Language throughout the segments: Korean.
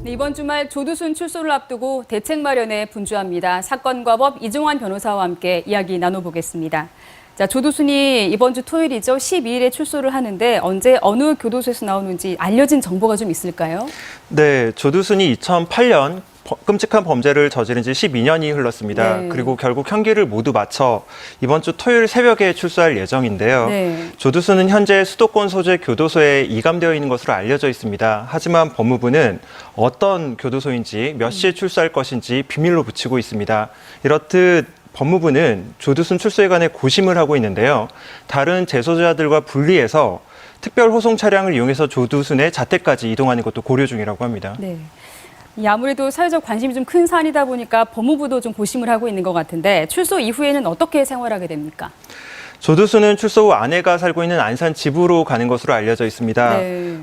네, 이번 주말 조두순 출소를 앞두고 대책 마련에 분주합니다. 사건과 법 이종환 변호사와 함께 이야기 나눠보겠습니다. 자, 조두순이 이번 주 토요일이죠. 12일에 출소를 하는데 언제 어느 교도소에서 나오는지 알려진 정보가 좀 있을까요? 네, 조두순이 2008년 끔찍한 범죄를 저지른 지 12년이 흘렀습니다. 네. 그리고 결국 형기를 모두 마쳐 이번 주 토요일 새벽에 출소할 예정인데요. 네. 조두순은 현재 수도권 소재 교도소에 이감되어 있는 것으로 알려져 있습니다. 하지만 법무부는 어떤 교도소인지 몇 시에 출소할 것인지 비밀로 붙이고 있습니다. 이렇듯 법무부는 조두순 출소에 관해 고심을 하고 있는데요. 다른 재소자들과 분리해서 특별 호송 차량을 이용해서 조두순의 자택까지 이동하는 것도 고려 중이라고 합니다. 네. 아무래도 사회적 관심이 좀 큰 사안이다 보니까 법무부도 좀 고심을 하고 있는 것 같은데 출소 이후에는 어떻게 생활하게 됩니까? 조두순은 출소 후 아내가 살고 있는 안산 집으로 가는 것으로 알려져 있습니다. 네.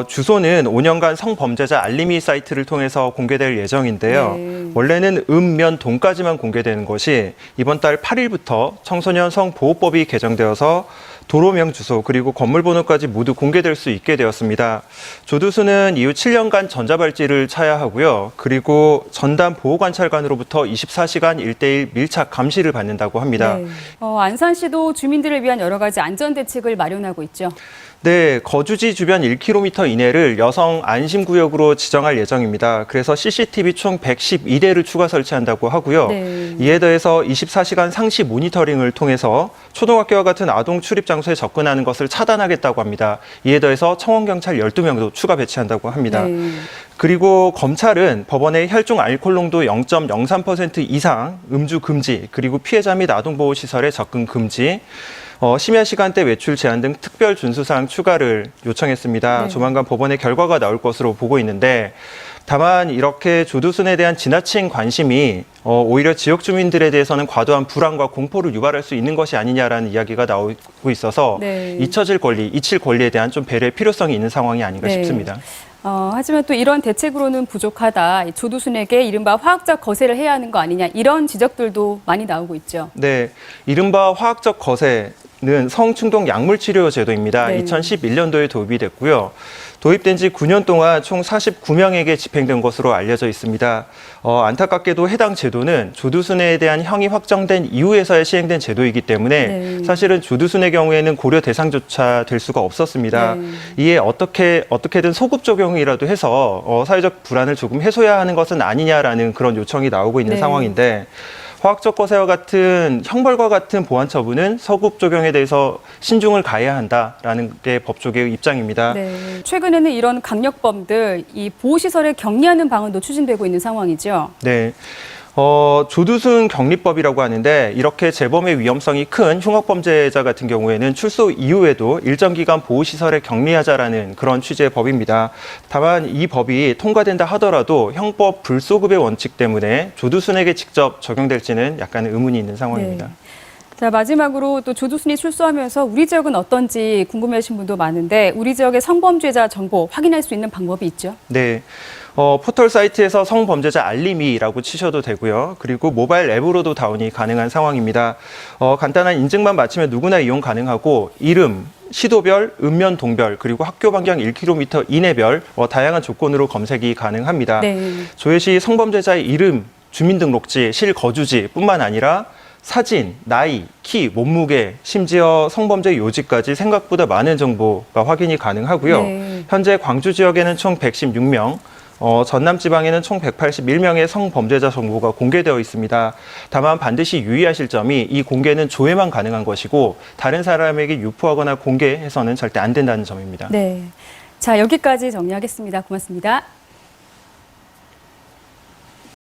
주소는 5년간 성범죄자 알림이 사이트를 통해서 공개될 예정인데요. 네. 원래는 면, 동까지만 공개되는 것이 이번 달 8일부터 청소년 성보호법이 개정되어서 도로명 주소 그리고 건물 번호까지 모두 공개될 수 있게 되었습니다. 조두순은 이후 7년간 전자발찌를 차야 하고요. 그리고 전담 보호관찰관으로부터 24시간 1:1 밀착 감시를 받는다고 합니다. 네. 안산시도 주민들을 위한 여러 가지 안전 대책을 마련하고 있죠. 네, 거주지 주변 1km 이내를 여성 안심구역으로 지정할 예정입니다. 그래서 CCTV 총 112대를 추가 설치한다고 하고요. 네. 이에 더해서 24시간 상시 모니터링을 통해서 초등학교와 같은 아동 출입 장소에 접근하는 것을 차단하겠다고 합니다. 이에 더해서 청원경찰 12명도 추가 배치한다고 합니다. 네. 그리고 검찰은 법원의 혈중 알코올 농도 0.03% 이상 음주 금지, 그리고 피해자 및 아동보호시설에 접근 금지, 심야 시간대 외출 제한 등 특별 준수사항 추가를 요청했습니다. 네. 조만간 법원의 결과가 나올 것으로 보고 있는데 다만 이렇게 조두순에 대한 지나친 관심이 오히려 지역 주민들에 대해서는 과도한 불안과 공포를 유발할 수 있는 것이 아니냐라는 이야기가 나오고 있어서 네. 잊힐 권리에 대한 좀 배려의 필요성이 있는 상황이 아닌가 네. 싶습니다. 하지만 또 이런 대책으로는 부족하다. 조두순에게 이른바 화학적 거세를 해야 하는 거 아니냐. 이런 지적들도 많이 나오고 있죠. 네, 이른바 화학적 거세는 성충동 약물치료 제도입니다. 네. 2011년도에 도입이 됐고요. 도입된 지 9년 동안 총 49명에게 집행된 것으로 알려져 있습니다. 안타깝게도 해당 제도는 조두순에 대한 형이 확정된 이후에서야 시행된 제도이기 때문에 네. 사실은 조두순의 경우에는 고려 대상조차 될 수가 없었습니다. 네. 이에 어떻게든 소급 적용이라도 해서 사회적 불안을 조금 해소해야 하는 것은 아니냐라는 그런 요청이 나오고 있는 네. 상황인데 화학적 거세와 같은 형벌과 같은 보완 처분은 서급 적용에 대해서 신중을 가해야 한다라는 게 법조계의 입장입니다. 네. 최근에는 이런 강력범들 이 보호시설에 격리하는 방안도 추진되고 있는 상황이죠. 네. 조두순 격리법이라고 하는데 이렇게 재범의 위험성이 큰 흉악범죄자 같은 경우에는 출소 이후에도 일정 기간 보호시설에 격리하자라는 그런 취지의 법입니다. 다만 이 법이 통과된다 하더라도 형법 불소급의 원칙 때문에 조두순에게 직접 적용될지는 약간 의문이 있는 상황입니다. 네. 자, 마지막으로 또 조두순이 출소하면서 우리 지역은 어떤지 궁금해하신 분도 많은데 우리 지역의 성범죄자 정보 확인할 수 있는 방법이 있죠? 네. 포털 사이트에서 성범죄자 알림이라고 치셔도 되고요. 그리고 모바일 앱으로도 다운이 가능한 상황입니다. 간단한 인증만 마치면 누구나 이용 가능하고 이름, 시도별, 읍면, 동별, 그리고 학교 반경 1km 이내별 다양한 조건으로 검색이 가능합니다. 네. 조회시 성범죄자의 이름, 주민등록지, 실거주지뿐만 아니라 사진, 나이, 키, 몸무게, 심지어 성범죄 요지까지 생각보다 많은 정보가 확인이 가능하고요. 네. 현재 광주 지역에는 총 116명, 전남 지방에는 총 181명의 성범죄자 정보가 공개되어 있습니다. 다만 반드시 유의하실 점이 이 공개는 조회만 가능한 것이고 다른 사람에게 유포하거나 공개해서는 절대 안 된다는 점입니다. 네. 자, 여기까지 정리하겠습니다. 고맙습니다.